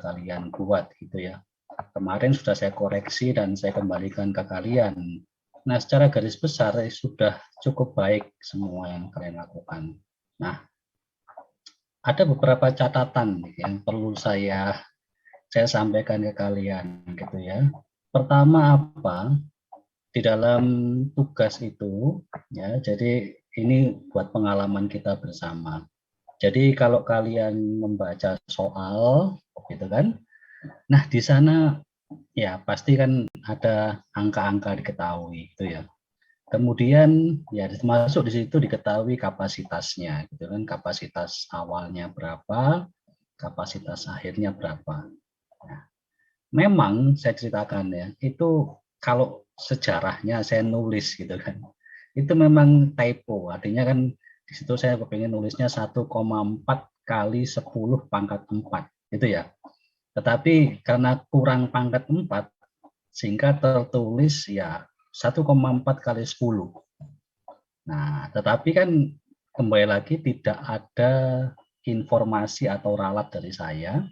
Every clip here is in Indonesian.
kalian buat gitu ya. Kemarin sudah saya koreksi dan saya kembalikan ke kalian. Nah, secara garis besar sudah cukup baik semua yang kalian lakukan. Nah, ada beberapa catatan yang perlu saya sampaikan ke kalian gitu ya. Pertama apa? Di dalam tugas itu ya, jadi ini buat pengalaman kita bersama. Jadi kalau kalian membaca soal gitu kan. Nah, di sana ya pasti kan ada angka-angka diketahui gitu ya. Kemudian ya termasuk di situ diketahui kapasitasnya gitu kan, kapasitas awalnya berapa, kapasitas akhirnya berapa. Nah, memang saya ceritakan ya, itu kalau sejarahnya saya nulis gitu kan. Itu memang typo, artinya kan di situ saya pengen nulisnya 1,4 kali 10 pangkat 4 gitu ya. Tetapi karena kurang pangkat 4 sehingga tertulis ya 1,4 kali 10. Nah, tetapi kan kembali lagi tidak ada informasi atau ralat dari saya.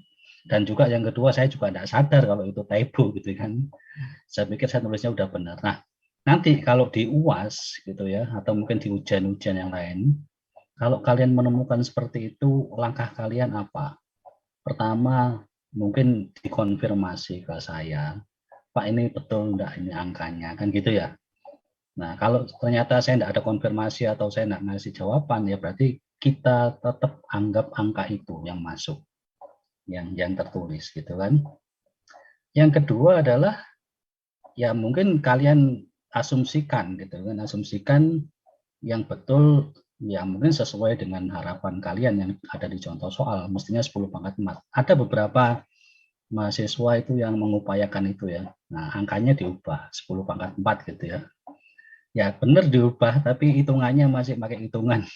Dan juga yang kedua saya juga tidak sadar kalau itu typo gitu kan. Saya pikir saya nulisnya udah benar. Nah, nanti kalau di UAS gitu ya, atau mungkin di ujian-ujian yang lain, kalau kalian menemukan seperti itu, langkah kalian apa? Pertama, mungkin dikonfirmasi ke saya, Pak ini betul enggak ini angkanya, kan gitu ya. Nah, kalau ternyata saya enggak ada konfirmasi atau saya enggak ngasih jawaban, ya berarti kita tetap anggap angka itu yang masuk, yang tertulis gitu kan. Yang kedua adalah, ya mungkin kalian asumsikan gitu kan, asumsikan yang betul ya mungkin sesuai dengan harapan kalian yang ada di contoh soal, mestinya 10 pangkat 4. Ada beberapa mahasiswa itu yang mengupayakan itu ya. Nah, angkanya diubah 10 pangkat 4 gitu ya. Ya benar diubah, tapi hitungannya masih pakai hitungan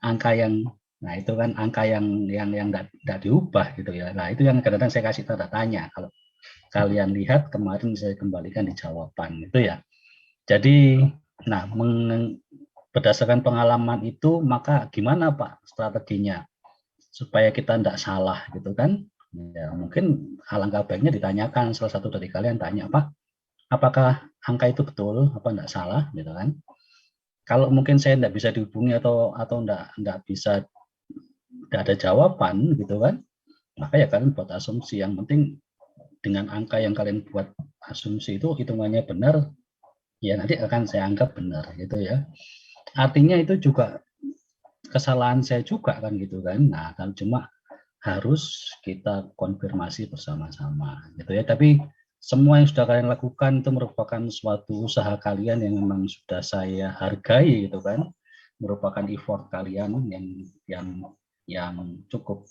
angka yang, nah itu kan angka yang enggak diubah gitu ya. Nah, itu yang kadang-kadang saya kasih tanda tanya. Kalau kalian lihat kemarin saya kembalikan di jawaban itu ya. Jadi, nah berdasarkan pengalaman itu, maka gimana Pak strateginya supaya kita tidak salah gitu kan? Ya, mungkin alangkah baiknya ditanyakan salah satu dari kalian tanya, Pak, apakah angka itu betul apa enggak salah gitu kan? Kalau mungkin saya enggak bisa dihubungi atau enggak bisa, enggak ada jawaban gitu kan? Maka ya kalian buat asumsi, yang penting dengan angka yang kalian buat asumsi itu hitungannya benar, ya nanti akan saya anggap benar gitu ya. Artinya itu juga kesalahan saya juga kan gitu kan. Nah, kan cuma harus kita konfirmasi bersama-sama gitu ya. Tapi semua yang sudah kalian lakukan itu merupakan suatu usaha kalian yang memang sudah saya hargai gitu kan. Merupakan effort kalian yang cukup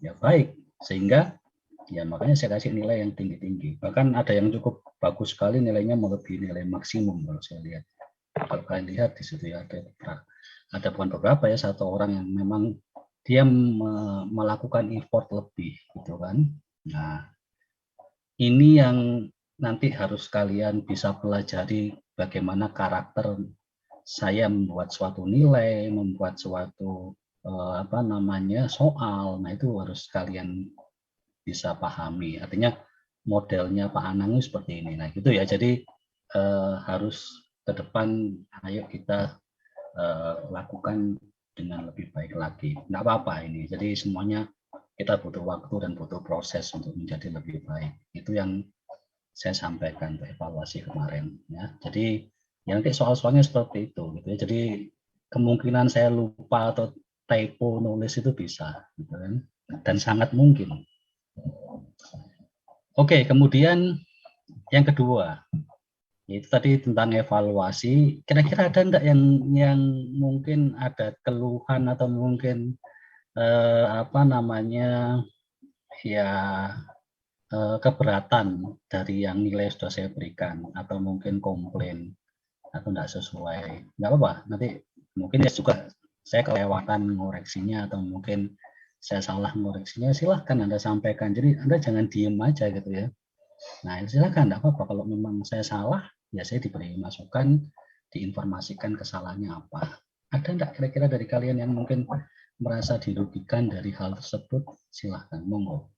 ya baik, sehingga ya makanya saya kasih nilai yang tinggi-tinggi. Bahkan ada yang cukup bagus sekali nilainya melebihi nilai maksimum kalau saya lihat. Kalau kalian lihat di situ ya ada bukan beberapa ya, satu orang yang memang dia melakukan effort lebih gitu kan. Nah, ini yang nanti harus kalian bisa pelajari bagaimana karakter saya membuat suatu nilai, membuat suatu soal. Nah, itu harus kalian bisa pahami. Artinya modelnya Pak Anang seperti ini. Nah, gitu ya. Jadi harus ke depan ayo kita lakukan dengan lebih baik lagi. Nggak apa-apa ini. Jadi semuanya kita butuh waktu dan butuh proses untuk menjadi lebih baik. Itu yang saya sampaikan untuk evaluasi kemarin. Ya. Jadi ya nanti soal-soalnya seperti itu. Gitu ya. Jadi kemungkinan saya lupa atau typo nulis itu bisa, gitu kan? Dan sangat mungkin. Oke, kemudian yang kedua, itu tadi tentang evaluasi. Kira-kira ada enggak yang mungkin ada keluhan atau mungkin ya keberatan dari yang nilai sudah saya berikan, atau mungkin komplain atau enggak sesuai. Enggak apa-apa, nanti mungkin ya juga saya kelewatan ngoreksinya atau mungkin saya salah ngoreksinya, silahkan Anda sampaikan. Jadi Anda jangan diem aja gitu ya. Nah, silakan, enggak apa-apa. Kalau memang saya salah, ya saya diberi masukan, diinformasikan kesalahannya apa. Ada enggak kira-kira dari kalian yang mungkin merasa dirugikan dari hal tersebut? Silahkan, monggo.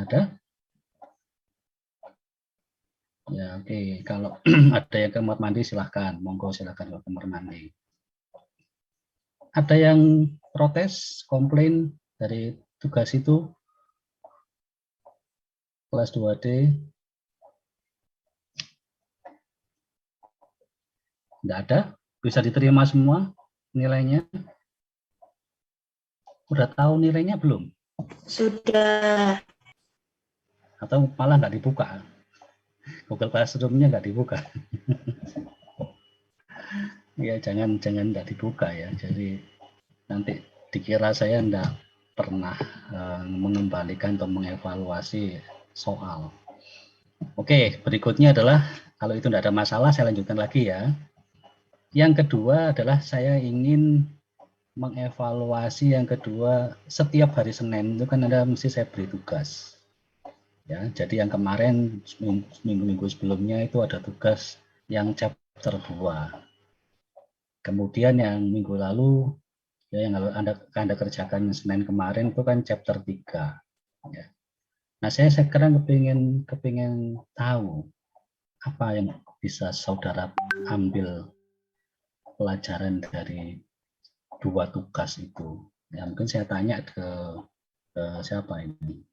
Ada? Ya, oke. Kalau ada yang ke kamar mandi silahkan, monggo silahkan ke kamar mandi. Ada yang protes, komplain dari tugas itu? Kelas 2D? Tidak ada? Bisa diterima semua nilainya? Udah tahu nilainya belum? Sudah. Atau malah nggak dibuka? Google Classroom-nya nggak dibuka? Ya, jangan nggak dibuka ya. Jadi nanti dikira saya nggak pernah mengembalikan atau mengevaluasi soal. Oke, berikutnya adalah kalau itu tidak ada masalah, saya lanjutkan lagi ya. Yang kedua adalah saya ingin mengevaluasi yang kedua setiap hari Senin itu kan ada mesti saya beri tugas. Ya, jadi yang kemarin minggu-minggu sebelumnya itu ada tugas yang chapter 2. Kemudian yang minggu lalu ya yang Anda kerjakan Senin kemarin itu kan chapter 3. Ya. Nah, saya sekarang kepingin tahu apa yang bisa saudara ambil pelajaran dari dua tugas itu. Ya, mungkin saya tanya ke siapa ini?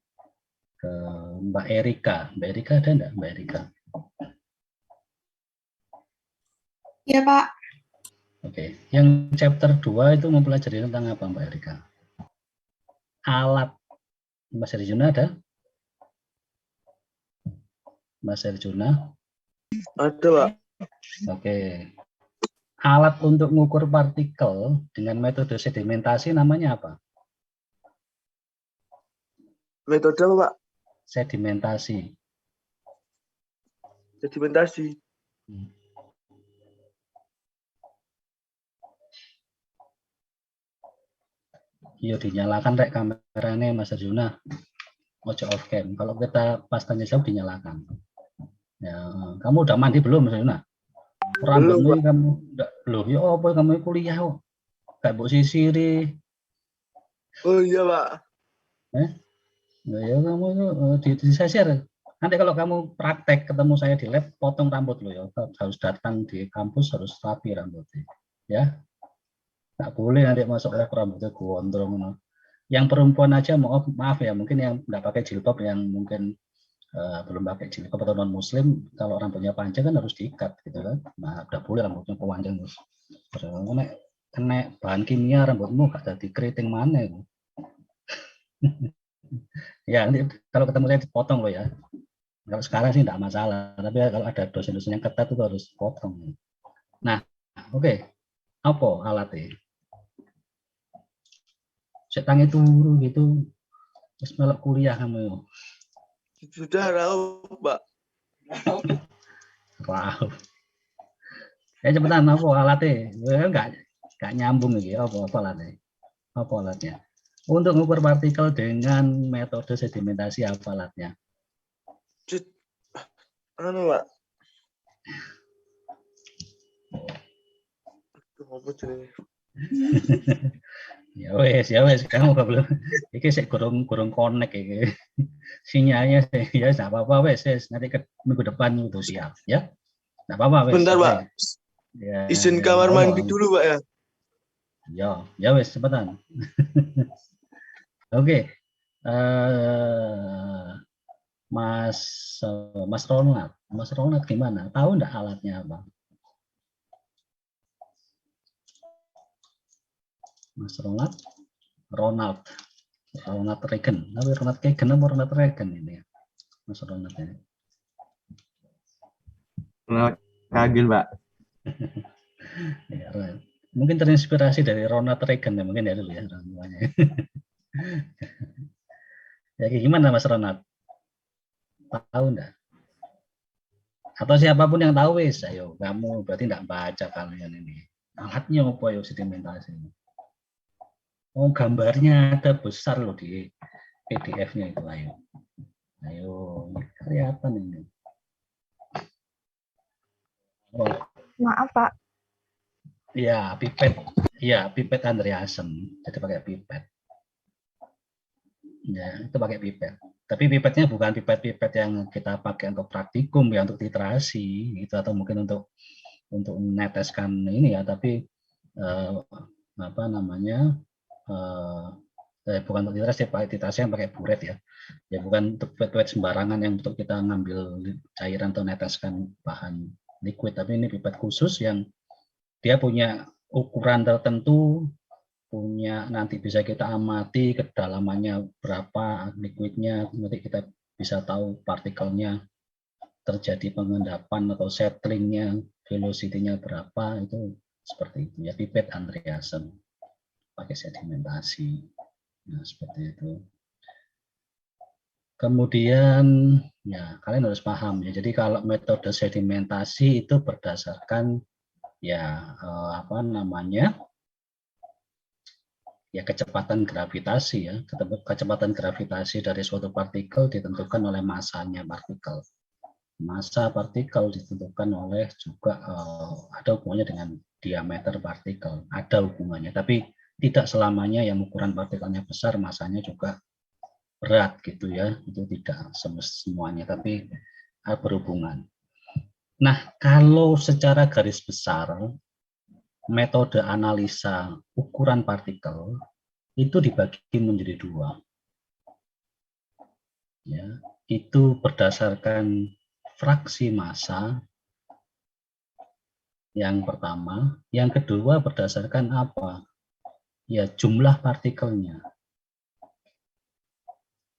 Ke Mbak Erika. Mbak Erika ada enggak, Mbak Erika? Ya, Pak. Oke, yang chapter 2 itu mempelajari tentang apa, Mbak Erika? Alat. Mas Herjuna ada? Mas Herjuna? Ada, Pak. Oke. Alat untuk mengukur partikel dengan metode sedimentasi namanya apa? Metode apa, Pak? Sedimentasi. Sedimentasi. Iya, dinyalakan rek kameranya Mas Arjuna. Ojo off cam. Kalau kita pas tanya jawab dinyalakan. Ya, kamu udah mandi belum Mas Arjuna? Rambutmu Belum, Pak. kamu enggak belum. Ya apa kamu kuliah kok? Kayak mbok sisiri. Oh iya, Pak. Nah, ya kamu itu disisir. Nanti kalau kamu praktek ketemu saya di lab, potong rambut lo ya. Harus datang di kampus harus rapi rambutnya. Ya. Nggak boleh nanti masuk lab rambutnya gondrong. Yang perempuan aja maaf ya, mungkin yang nggak pakai jilbab, yang mungkin belum pakai jilbab atau non muslim, kalau rambutnya panjang kan harus diikat gitu kan. Nah, udah boleh rambutnya panjang terus. Kena bahan kimia rambutmu gak jadi keriting mana itu. Ya, nanti kalau ketemu saya dipotong loh ya. Kalau sekarang sih tidak masalah, tapi kalau ada dosen-dosen yang ketat itu harus potong. Nah, oke. Apa alatnya? Saya tangi turu gitu, terus melok kuliah kamu. Sudah tahu, Pak. Wow. Cepetan apa alatnya? Enggak nyambung iki. Apa alatnya? Apa alatnya? Untuk mengukur partikel dengan metode sedimentasi apa alatnya? Anu, Pak. Apa jenenge? Ya wes, kamu belum. Iki sik kurang connect iki. Sinyalnya ya enggak apa-apa wes, nanti ke minggu depan itu siap ya. Enggak apa-apa wes. Bentar, Pak. Ya, Izin ya, kamar apa. mandi dulu, Pak ya. Ya wes cepetan. Oke. Mas Ronald gimana? Tahu enggak alatnya apa? Mas Ronald Reagan. Tapi Ronald Reagan apa Ronald Reagan ini ya? Mas Ronald ini. Kagil, Pak. Ya, mungkin terinspirasi dari Ronald Reagan ya, mungkin ya dulu ya namanya. Ya gimana Mas Ronald? Tahu enggak? Atau siapapun yang tahu wis, ayo kamu berarti enggak baca kalian ini. Alatnya apa ya sedimentasi? Oh, gambarnya ada besar loh di PDF-nya itu, ayo. Ayo, kelihatan ini. Oh. Maaf, Pak. Iya, pipet. Iya, pipet Andreasen. Jadi pakai pipet. Ya, itu pakai pipet. Tapi pipetnya bukan pipet-pipet yang kita pakai untuk praktikum ya, untuk titrasi gitu, atau mungkin untuk meneteskan ini ya, tapi apa namanya, bukan untuk titrasi yang pakai buret ya. Ya bukan untuk pipet sembarangan yang untuk kita ngambil cairan atau neteskan bahan liquid, tapi ini pipet khusus yang dia punya ukuran tertentu, punya nanti bisa kita amati kedalamannya berapa liquidnya, nanti kita bisa tahu partikelnya terjadi pengendapan atau settlingnya, velocity-nya berapa, itu seperti itu ya, pipet Andreasen pakai sedimentasi. Nah, seperti itu. Kemudian ya kalian harus paham ya, jadi kalau metode sedimentasi itu berdasarkan ya apa namanya, ya kecepatan gravitasi ya. Kecepatan gravitasi dari suatu partikel ditentukan oleh masanya partikel. Massa partikel ditentukan oleh juga ada hubungannya dengan diameter partikel, ada hubungannya, tapi tidak selamanya yang ukuran partikelnya besar masanya juga berat gitu ya, itu tidak semuanya, tapi berhubungan. Nah, kalau secara garis besar metode analisa ukuran partikel itu dibagi menjadi dua. Ya, itu berdasarkan fraksi massa yang pertama, yang kedua berdasarkan apa? Ya, jumlah partikelnya.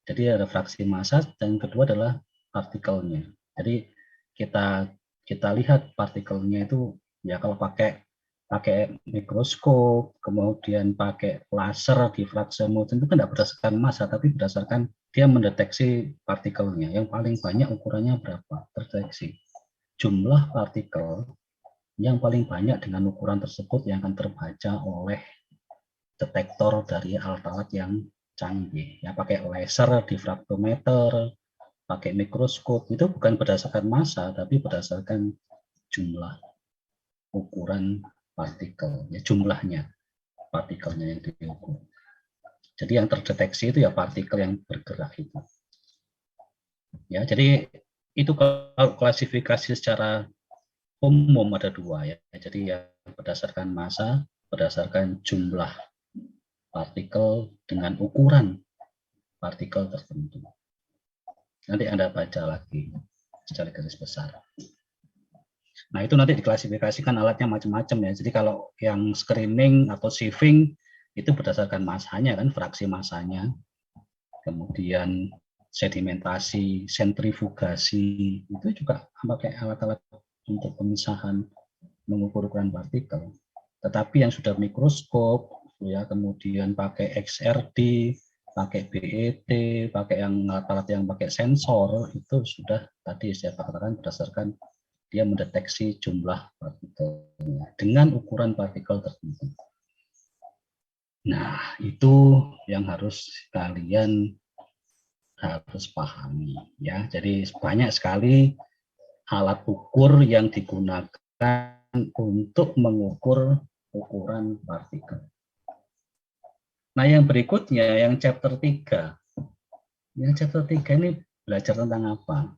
Jadi ada fraksi massa dan yang kedua adalah partikelnya. Jadi kita lihat partikelnya itu ya kalau pakai mikroskop, kemudian pakai laser difraksiometer itu kan tidak berdasarkan massa, tapi berdasarkan dia mendeteksi partikelnya. Yang paling banyak ukurannya berapa? Terdeteksi. Jumlah partikel yang paling banyak dengan ukuran tersebut yang akan terbaca oleh detektor dari alat-alat yang canggih. Ya, pakai laser difraktometer, pakai mikroskop, itu bukan berdasarkan massa, tapi berdasarkan jumlah ukuran partikel, ya jumlahnya partikelnya yang diukur. Jadi yang terdeteksi itu ya partikel yang bergerak itu. Ya, jadi itu klasifikasi secara umum ada dua ya. Jadi ya berdasarkan massa, berdasarkan jumlah partikel dengan ukuran partikel tertentu. Nanti Anda baca lagi secara garis besar. Nah, itu nanti diklasifikasikan alatnya macam-macam ya. Jadi kalau yang screening atau sieving itu berdasarkan massanya kan, fraksi massanya. Kemudian sedimentasi, sentrifugasi itu juga pakai alat-alat untuk pemisahan mengukur ukuran partikel. Tetapi yang sudah mikroskop ya, kemudian pakai XRD, pakai BET, pakai yang alat-alat yang pakai sensor, itu sudah tadi saya katakan berdasarkan dia mendeteksi jumlah partikelnya dengan ukuran partikel tertentu. Nah, itu yang harus kalian harus pahami ya. Jadi banyak sekali alat ukur yang digunakan untuk mengukur ukuran partikel. Nah, yang berikutnya yang chapter 3. Yang chapter 3 ini belajar tentang apa?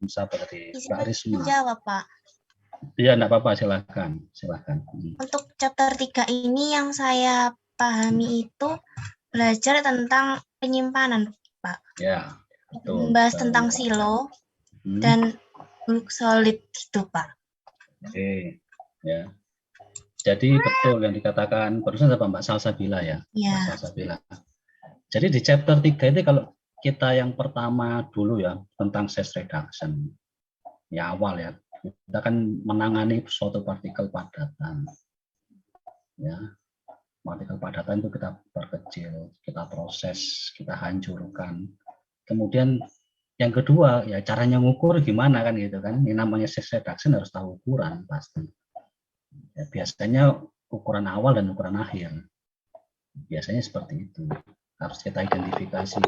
Siapa tadi? Mbak Risma. Jawab, Pak. Iya, enggak apa-apa, silakan. Untuk chapter 3 ini yang saya pahami itu belajar tentang penyimpanan, Pak. Ya, betul. Membahas tentang silo dan bulk solid gitu, Pak. Oke, ya. Jadi betul yang dikatakan barusan apa Mbak Salsabila ya? Ya. Mbak Salsabila. Jadi di chapter 3 itu kalau kita yang pertama dulu ya tentang stress reduction. Ya awal ya. Kita kan menangani suatu partikel padatan. Ya. Partikel padatan itu kita perkecil, kita proses, kita hancurkan. Kemudian yang kedua ya caranya ngukur gimana kan gitu kan. Ini namanya stress reduction harus tahu ukuran pasti. Ya, biasanya ukuran awal dan ukuran akhir. Biasanya seperti itu. Harus kita identifikasi.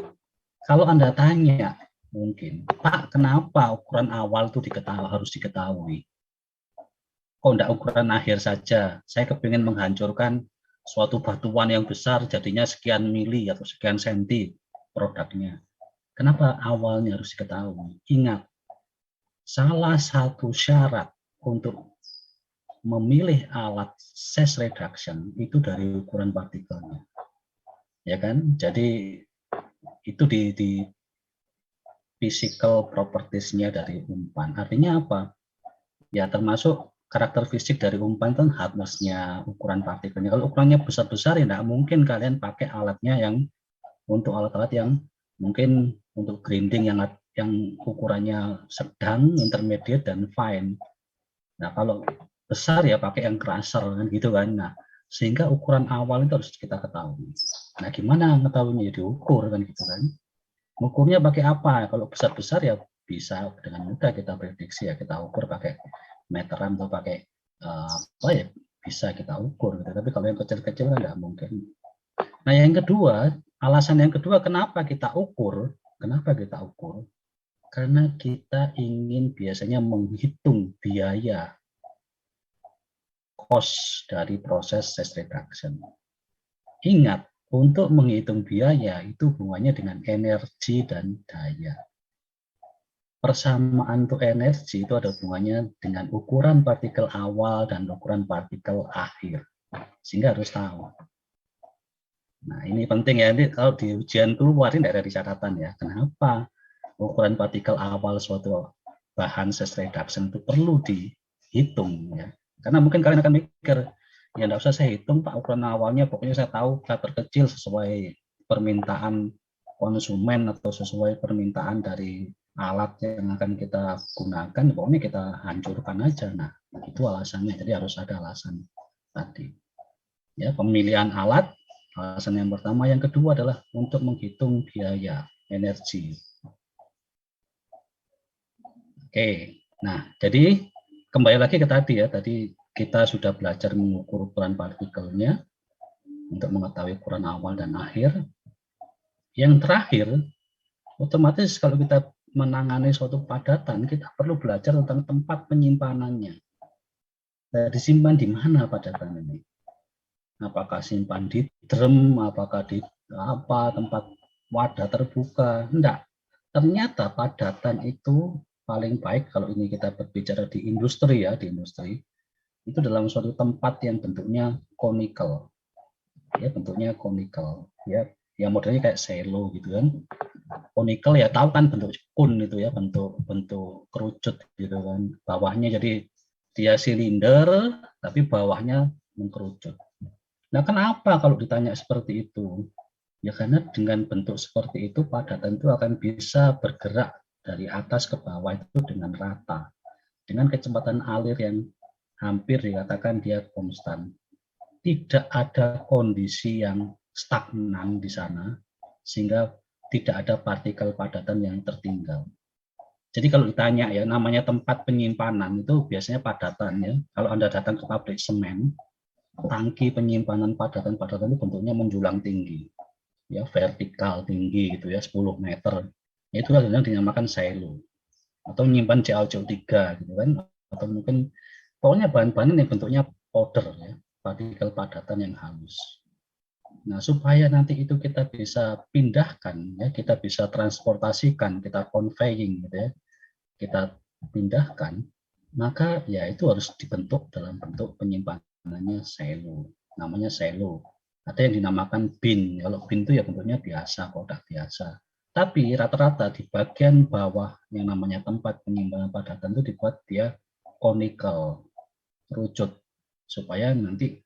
Kalau Anda tanya, mungkin, Pak, kenapa ukuran awal itu harus diketahui? Kok enggak ukuran akhir saja? Saya kepingin menghancurkan suatu batuan yang besar jadinya sekian mili atau sekian senti produknya. Kenapa awalnya harus diketahui? Ingat, salah satu syarat untuk memilih alat size reduction itu dari ukuran partikelnya, ya kan? Jadi itu di physical properties-nya dari umpan. Artinya apa? Ya termasuk karakter fisik dari umpan itu hardness-nya, ukuran partikelnya. Kalau ukurannya besar-besar ya tidak mungkin kalian pakai alatnya yang untuk alat-alat yang mungkin untuk grinding yang ukurannya sedang, intermediate, dan fine. Nah kalau besar ya pakai yang crusher kan gitu kan. Nah sehingga ukuran awal itu harus kita ketahui. Nah gimana mengetahuinya? Diukur kan gitu kan. Ukurnya pakai apa? Kalau besar-besar ya bisa dengan mudah kita prediksi ya, kita ukur pakai meteran atau pakai apa ya, bisa kita ukur gitu. Tapi kalau yang kecil-kecil kan nggak mungkin. Nah yang kedua, alasan yang kedua kenapa kita ukur? Kenapa kita ukur? Karena kita ingin biasanya menghitung biaya cost dari proses size reduction. Ingat, untuk menghitung biaya itu hubungannya dengan energi dan daya. Persamaan untuk energi itu ada hubungannya dengan ukuran partikel awal dan ukuran partikel akhir. Sehingga harus tahu. Nah ini penting ya, ini kalau di ujian keluar ini ada di catatan ya. Kenapa ukuran partikel awal suatu bahan size reduction itu perlu dihitung ya. Karena mungkin kalian akan mikir, ya enggak usah saya hitung Pak ukuran awalnya, pokoknya saya tahu saya terkecil sesuai permintaan konsumen atau sesuai permintaan dari alat yang akan kita gunakan, pokoknya kita hancurkan aja. Nah itu alasannya, jadi harus ada alasan tadi. Ya pemilihan alat, alasan yang pertama. Yang kedua adalah untuk menghitung biaya energi. Oke, nah jadi kembali lagi ke tadi ya, tadi kita sudah belajar mengukur ukuran partikelnya untuk mengetahui ukuran awal dan akhir. Yang terakhir, otomatis kalau kita menangani suatu padatan, kita perlu belajar tentang tempat penyimpanannya. Nah, disimpan di mana padatan ini? Apakah simpan di drum, apakah di tempat wadah terbuka? Enggak. Ternyata padatan itu paling baik kalau ini kita berbicara di industri ya, di industri itu dalam suatu tempat yang bentuknya conical, ya bentuknya conical, ya modelnya kayak silo gitu kan. Conical ya tahu kan bentuk kun itu ya, bentuk kerucut gitu kan. Bawahnya jadi dia silinder, tapi bawahnya mengkerucut. Nah kenapa kalau ditanya seperti itu? Ya karena dengan bentuk seperti itu padatan itu akan bisa bergerak dari atas ke bawah itu dengan rata, dengan kecepatan alir yang hampir dikatakan dia konstan. Tidak ada kondisi yang stagnan di sana, sehingga tidak ada partikel padatan yang tertinggal. Jadi kalau ditanya ya, namanya tempat penyimpanan itu biasanya padatan ya. Kalau Anda datang ke pabrik semen, tangki penyimpanan padatan-padatan itu bentuknya menjulang tinggi. Ya, vertikal tinggi gitu ya, 10 meter. Itu yang dinamakan silo. Atau menyimpan CO3 gitu kan, atau mungkin pokoknya bahan-bahan yang bentuknya powder ya, partikel padatan yang halus. Nah, supaya nanti itu kita bisa pindahkan ya, kita bisa transportasikan, kita conveying gitu ya, kita pindahkan, maka ya itu harus dibentuk dalam bentuk penyimpanannya silo. Namanya silo. Ada yang dinamakan bin. Kalau bin itu ya bentuknya biasa, kotak biasa. Tapi rata-rata di bagian bawah yang namanya tempat penyimpanan padatan itu dibuat dia conical, kerucut, supaya nanti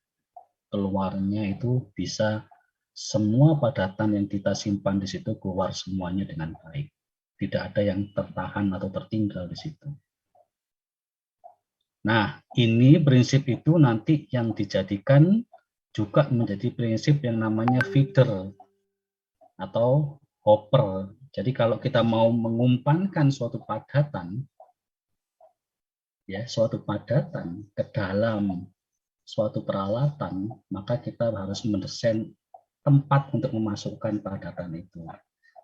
keluarnya itu bisa semua padatan yang kita simpan di situ keluar semuanya dengan baik. Tidak ada yang tertahan atau tertinggal di situ. Nah, ini prinsip itu nanti yang dijadikan juga menjadi prinsip yang namanya feeder atau hopper. Jadi kalau kita mau mengumpankan suatu padatan, ya suatu padatan ke dalam suatu peralatan, maka kita harus mendesain tempat untuk memasukkan padatan itu.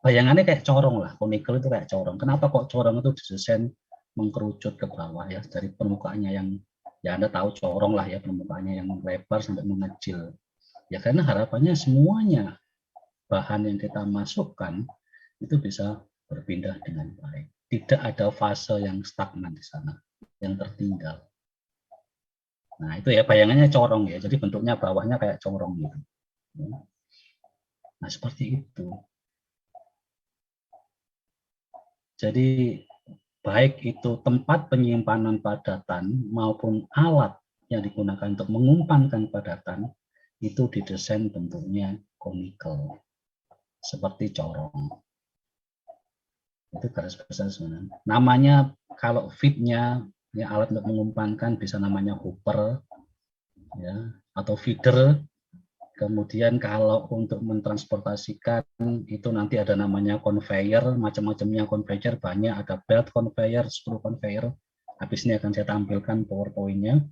Bayangannya kayak corong lah, conical itu kayak corong. Kenapa kok corong itu didesain mengkerucut ke bawah ya, dari permukaannya yang, ya Anda tahu corong lah ya, permukaannya yang lebar sampai mengecil. Ya karena harapannya semuanya bahan yang kita masukkan itu bisa berpindah dengan baik. Tidak ada fase yang stagnan di sana, yang tertinggal. Nah itu ya bayangannya corong ya, jadi bentuknya bawahnya kayak corong gitu. Nah seperti itu. Jadi baik itu tempat penyimpanan padatan maupun alat yang digunakan untuk mengumpankan padatan itu didesain bentuknya konikel seperti corong. Itu garis besar sebenarnya. Namanya kalau feednya ya alat untuk mengumpankan bisa namanya hopper ya atau feeder. Kemudian kalau untuk mentransportasikan itu nanti ada namanya conveyor, macam-macamnya conveyor banyak, ada belt conveyor, screw conveyor. Habis ini akan saya tampilkan PowerPoint-nya.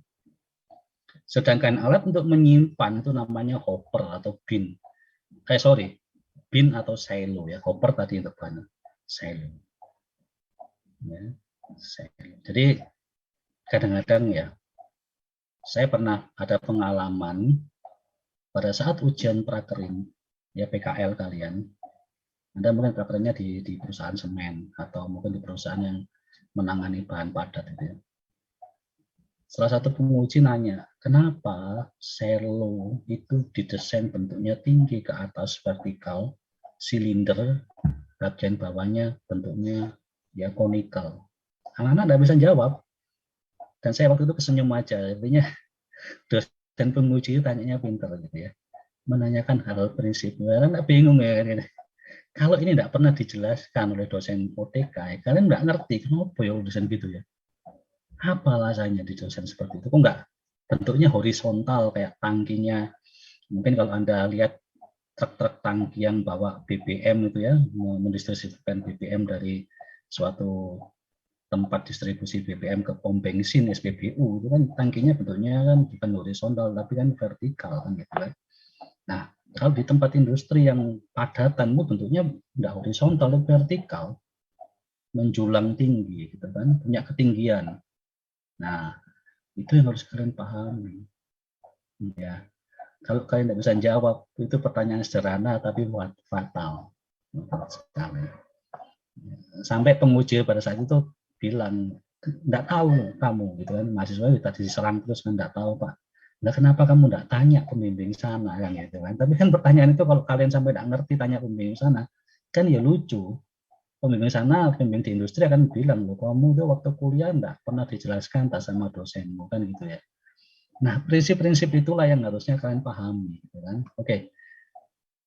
Sedangkan alat untuk menyimpan itu namanya hopper atau bin. Bin atau silo ya. Hopper tadi untuk bahan silo. Ya, silo. Jadi kadang-kadang ya saya pernah ada pengalaman pada saat ujian prakering ya PKL kalian, Anda mungkin prakeringnya di perusahaan semen atau mungkin di perusahaan yang menangani bahan padat itu ya. Salah satu penguji nanya, kenapa silo itu didesain bentuknya tinggi ke atas vertikal, silinder, bagian bawahnya bentuknya ya konikal. Anak-anak tidak bisa jawab, dan saya waktu itu kesenyum aja, artinya dosen penguji itu tanyanya pintar gitu ya, menanyakan hal prinsip. Karena bingung ya kan. Kalau ini tidak pernah dijelaskan oleh dosen OTK, kalian nggak ngerti kenapa ya dosen gitu ya. Apa alasannya di dosen seperti itu? Kok nggak bentuknya horizontal kayak tangkinya? Mungkin kalau Anda lihat truk-truk tangki yang bawa BBM itu ya, mendistribusikan BBM dari suatu tempat distribusi BBM ke pom bensin SPBU itu kan tangkinya bentuknya kan bukan horizontal tapi kan vertikal kan gitu kan. Nah, kalau di tempat industri yang padatan bentuknya tidak horizontal tapi vertikal, menjulang tinggi gitu kan, punya ketinggian. Nah, itu yang harus kalian pahami. Ya. Kalau kalian tidak bisa jawab, itu pertanyaan sederhana tapi fatal. Sekali. Sampai penguji pada saat itu bilang, enggak tahu kamu gitu kan, mahasiswa tadi diserang terus kan enggak tahu Pak. Nah kenapa kamu enggak tanya pembimbing sana kan gitu kan. Tapi kan pertanyaan itu kalau kalian sampai enggak ngerti tanya pembimbing sana, kan ya lucu. Pembimbing sana, pembimbing di industri akan bilang, loh kamu itu waktu kuliah enggak pernah dijelaskan tak sama dosenmu kan gitu ya. Nah prinsip-prinsip itulah yang harusnya kalian pahami gitu kan. Oke.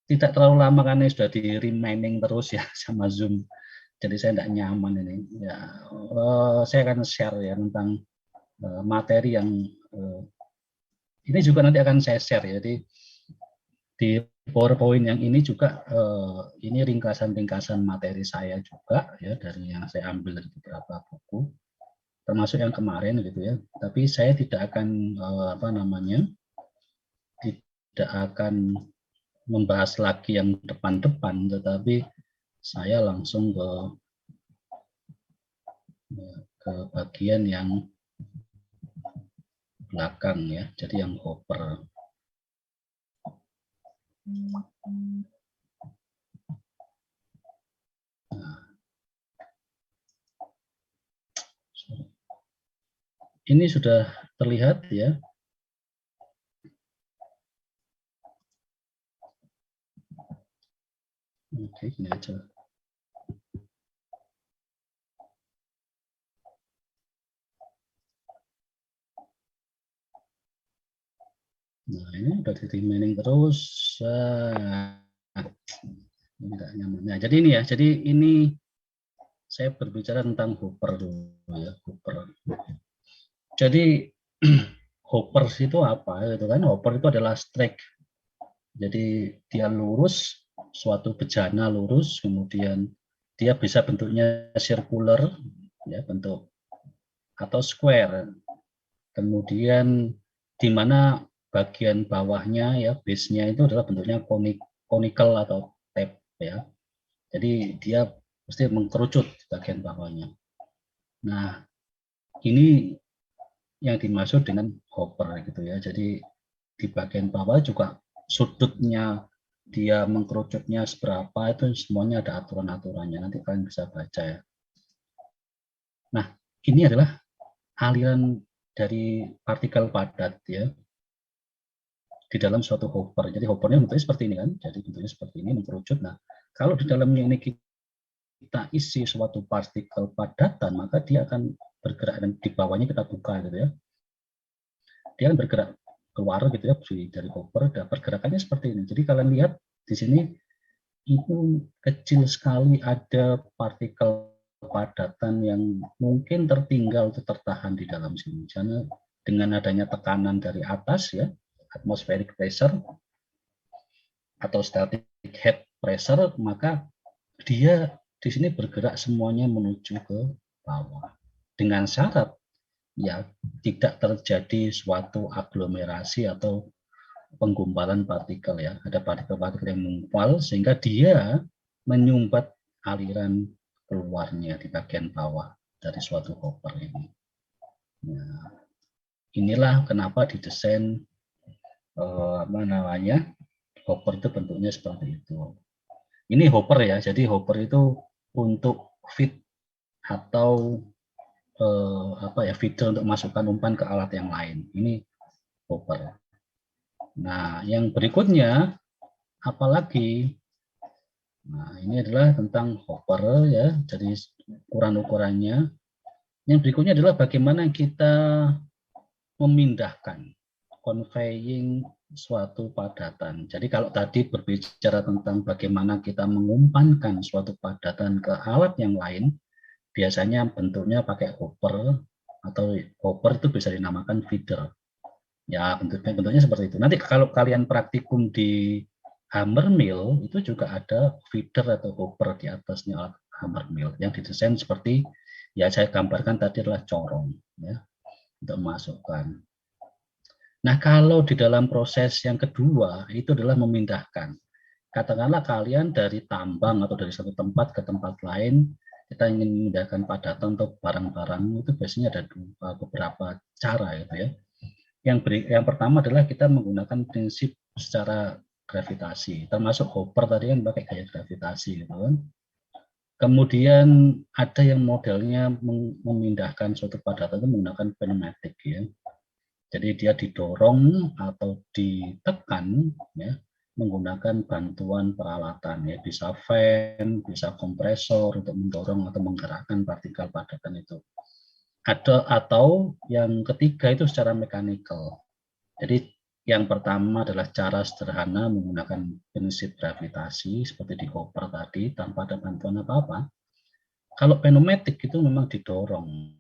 Tidak terlalu lama karena sudah di remaining terus ya sama Zoom. Jadi saya tidak nyaman ini. Ya, saya akan share ya tentang materi yang ini juga nanti akan saya share ya. Jadi di PowerPoint yang ini juga ini ringkasan-ringkasan materi saya juga ya dari yang saya ambil dari beberapa buku, termasuk yang kemarin gitu ya. Tapi saya tidak akan tidak akan membahas lagi yang depan-depan, tetapi saya langsung ke bagian yang belakang ya, jadi yang hopper. Nah, ini sudah terlihat ya. Oke, gini aja. Nah, ini udah di remaining terus. Tidak nyaman. Nah, jadi ini ya. Jadi ini saya berbicara tentang hopper dulu ya, hopper. Jadi hopper itu apa? Itu kan hopper itu adalah strike. Jadi dia lurus, suatu bejana lurus, kemudian dia bisa bentuknya circular, ya bentuk atau square. Kemudian di mana bagian bawahnya ya base-nya itu adalah bentuknya conical atau tape ya. Jadi dia mesti mengkerucut di bagian bawahnya. Nah, ini yang dimaksud dengan hopper gitu ya. Jadi di bagian bawah juga sudutnya dia mengkerucutnya seberapa, itu semuanya ada aturan-aturannya. Nanti kalian bisa baca ya. Nah, ini adalah aliran dari partikel padat ya di dalam suatu hopper. Jadi hoppernya bentuknya seperti ini kan. Jadi bentuknya seperti ini mengkerucut. Nah, kalau di dalamnya ini kita isi suatu partikel padatan, maka dia akan bergerak, dan di bawahnya kita buka gitu ya. Dia akan bergerak keluar gitu ya dari hopper, dan pergerakannya seperti ini. Jadi kalian lihat di sini itu kecil sekali, ada partikel padatan yang mungkin tertinggal atau tertahan di dalam sini. Karena dengan adanya tekanan dari atas ya, atmospheric pressure atau static head pressure, maka dia di sini bergerak semuanya menuju ke bawah. Dengan syarat ya tidak terjadi suatu aglomerasi atau penggumpalan partikel ya. Ada partikel-partikel yang menggumpal sehingga dia menyumbat aliran keluarnya di bagian bawah dari suatu hopper ini. Nah, inilah kenapa didesain hopper itu bentuknya seperti itu. Ini hopper ya. Jadi hopper itu untuk feed atau feeder untuk masukkan umpan ke alat yang lain. Ini hopper. Nah, yang berikutnya apalagi? Nah, ini adalah tentang hopper ya, jadi ukuran-ukurannya. Yang berikutnya adalah bagaimana kita memindahkan, conveying suatu padatan. Jadi kalau tadi berbicara tentang bagaimana kita mengumpankan suatu padatan ke alat yang lain, biasanya bentuknya pakai hopper, atau hopper itu bisa dinamakan feeder. Ya, bentuknya seperti itu. Nanti kalau kalian praktikum di hammer mill, itu juga ada feeder atau hopper di atasnya alat hammer mill yang didesain seperti ya saya gambarkan tadi adalah corong ya untuk memasukkan. Nah, kalau di dalam proses yang kedua itu adalah memindahkan. Katakanlah kalian dari tambang atau dari satu tempat ke tempat lain, kita ingin memindahkan padatan atau barang-barang, itu biasanya ada beberapa cara gitu ya. Yang pertama adalah kita menggunakan prinsip secara gravitasi, termasuk hopper tadi kan pakai gaya gravitasi gitu kan. Kemudian ada yang modelnya memindahkan suatu padatan itu menggunakan pneumatik ya. Jadi dia didorong atau ditekan ya menggunakan bantuan peralatan ya, bisa fan, bisa kompresor untuk mendorong atau menggerakkan partikel padatan itu. Atau yang ketiga itu secara mekanikal. Jadi yang pertama adalah cara sederhana menggunakan prinsip gravitasi seperti di hopper tadi tanpa ada bantuan apa-apa. Kalau pneumatik itu memang didorong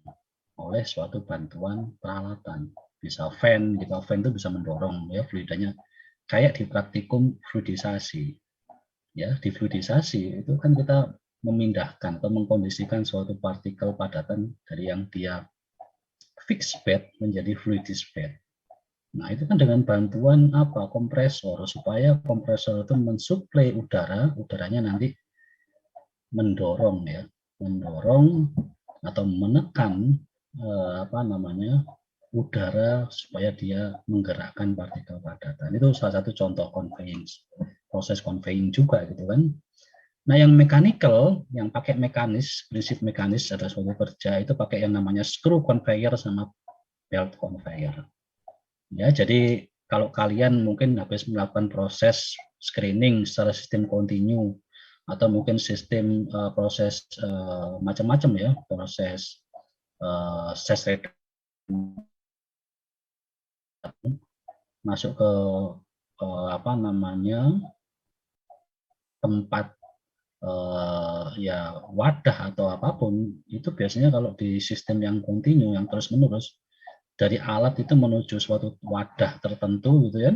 oleh suatu bantuan peralatan. Bisa fan, jika fan itu bisa mendorong ya fluidanya. Kayak di praktikum fluidisasi. Ya, di fluidisasi itu kan kita memindahkan atau mengkondisikan suatu partikel padatan dari yang dia fixed bed menjadi fluidized bed. Nah, itu kan dengan bantuan apa? Kompresor, supaya kompresor itu mensuplai udara, udaranya nanti mendorong ya, mendorong atau menekan udara supaya dia menggerakkan partikel padatan. Itu salah satu contoh conveying, proses conveying juga gitu kan. Nah, yang mechanical, yang pakai mekanis, prinsip mekanis ada suatu kerja itu pakai yang namanya screw conveyor sama belt conveyor. Ya, jadi kalau kalian mungkin habis melakukan proses screening secara sistem kontinu atau mungkin sistem proses macam-macam ya, proses masuk ke tempat ya wadah atau apapun, itu biasanya kalau di sistem yang kontinu yang terus-menerus dari alat itu menuju suatu wadah tertentu gitu ya,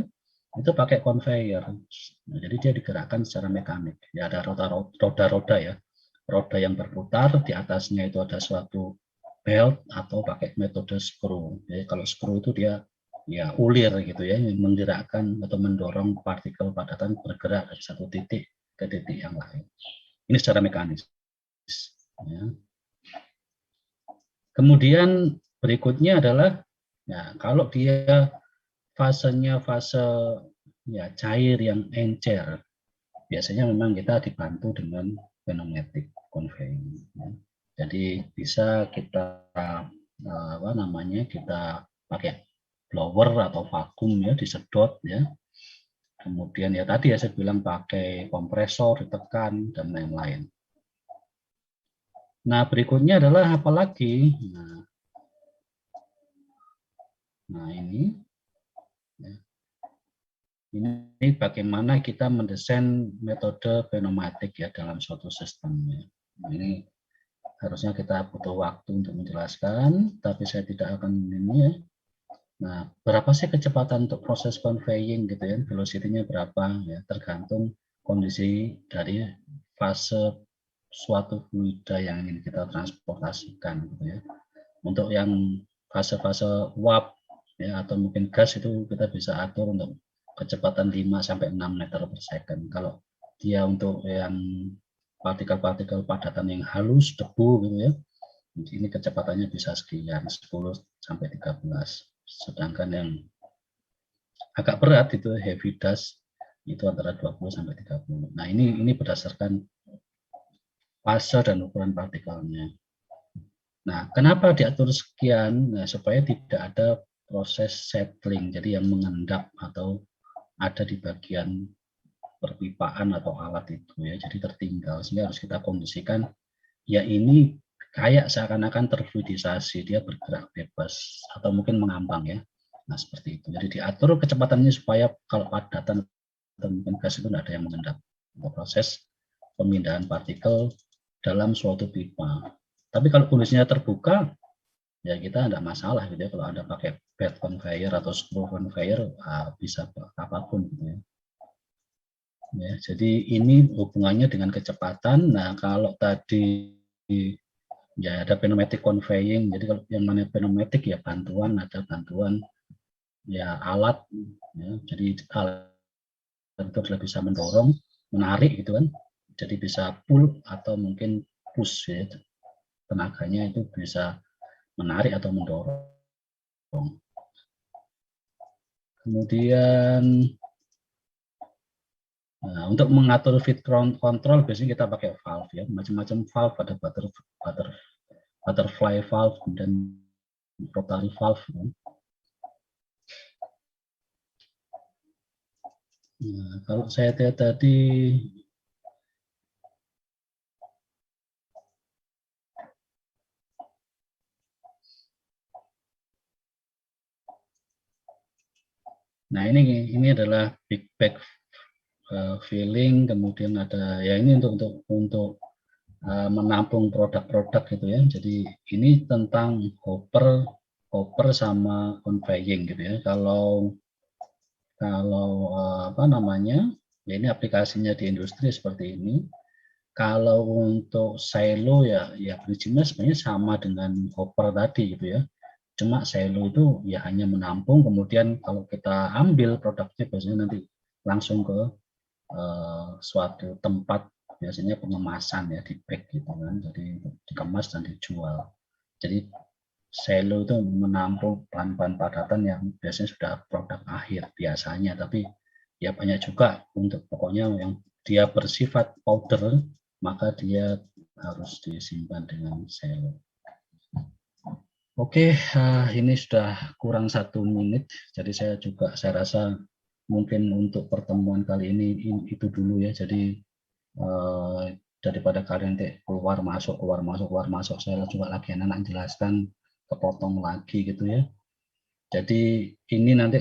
itu pakai conveyor. Nah, jadi dia digerakkan secara mekanik. Ya ada roda-roda ya, roda yang berputar, di atasnya itu ada suatu belt atau pakai metode screw. Jadi kalau screw itu dia ya ulir gitu ya, menggerakkan atau mendorong partikel padatan bergerak dari satu titik ke titik yang lain. Ini secara mekanis. Ya. Kemudian berikutnya adalah, ya, kalau dia fasenya fase ya cair yang encer, biasanya memang kita dibantu dengan pneumatic conveying. Ya. Jadi bisa kita kita pakai blower atau vakum ya, disedot ya. Kemudian ya tadi ya saya bilang pakai kompresor, ditekan dan lain-lain. Nah, berikutnya adalah apa lagi? Nah ini. Ya. Ini bagaimana kita mendesain metode pneumatik ya dalam suatu sistem. Ya. Nah, ini harusnya kita butuh waktu untuk menjelaskan, tapi saya tidak akan ini ya. Nah, berapa sih kecepatan untuk proses conveying gitu ya? Velocity-nya berapa ya? Tergantung kondisi dari fase suatu fluida yang ingin kita transportasikan gitu ya. Untuk yang fase-fase uap ya atau mungkin gas itu kita bisa atur untuk kecepatan 5 sampai 6 meter per second. Kalau dia untuk yang partikel-partikel padatan yang halus, debu gitu ya. Ini kecepatannya bisa sekian 10 sampai 13. Sedangkan yang agak berat itu heavy dust itu antara 20 sampai 30. Nah, ini berdasarkan fase dan ukuran partikelnya. Nah, kenapa diatur sekian? Nah, supaya tidak ada proses settling, jadi yang mengendap atau ada di bagian perpipaan atau alat itu ya, jadi tertinggal, sehingga harus kita kondisikan ya ini kayak seakan-akan terfluidisasi, dia bergerak bebas atau mungkin mengambang ya. Nah, seperti itu. Jadi diatur kecepatannya supaya kalau padatan atau mungkin gas itu tidak ada yang mengendap. Untuk proses pemindahan partikel dalam suatu pipa. Tapi kalau kondisinya terbuka, ya kita tidak masalah gitu ya. Kalau Anda pakai bed conveyor atau screw conveyor, bisa apapun gitu ya. Ya, jadi ini hubungannya dengan kecepatan. Nah, kalau tadi ya ada pneumatic conveying. Jadi kalau yang mana pneumatic ya bantuan, ada bantuan ya alat. Ya, jadi alat itu adalah bisa mendorong, menarik gitu kan. Jadi bisa pull atau mungkin push ya. Tenaganya itu bisa menarik atau mendorong. Kemudian nah, untuk mengatur feed control biasanya kita pakai valve ya, macam-macam valve, ada butterfly valve dan rotary valve. Ya. Nah, kalau saya lihat tadi nah ini adalah big bag filling, kemudian ada ya ini untuk menampung produk-produk gitu ya. Jadi ini tentang hopper sama conveying gitu ya. Kalau apa namanya? Ya ini aplikasinya di industri seperti ini. Kalau untuk silo ya prinsipnya sebenarnya sama dengan hopper tadi gitu ya. Cuma silo itu ya hanya menampung, kemudian kalau kita ambil produknya biasanya nanti langsung ke suatu tempat, biasanya pengemasan ya, di pack gitu kan, jadi dikemas dan dijual. Jadi silo itu menampung bahan-bahan padatan yang biasanya sudah produk akhir biasanya, tapi ya banyak juga untuk pokoknya yang dia bersifat powder, maka dia harus disimpan dengan silo. Oke, ini sudah kurang 1 menit, jadi saya rasa mungkin untuk pertemuan kali ini itu dulu ya. Jadi daripada kalian keluar masuk, saya coba lagi anak jelaskan, kepotong lagi gitu ya. Jadi ini nanti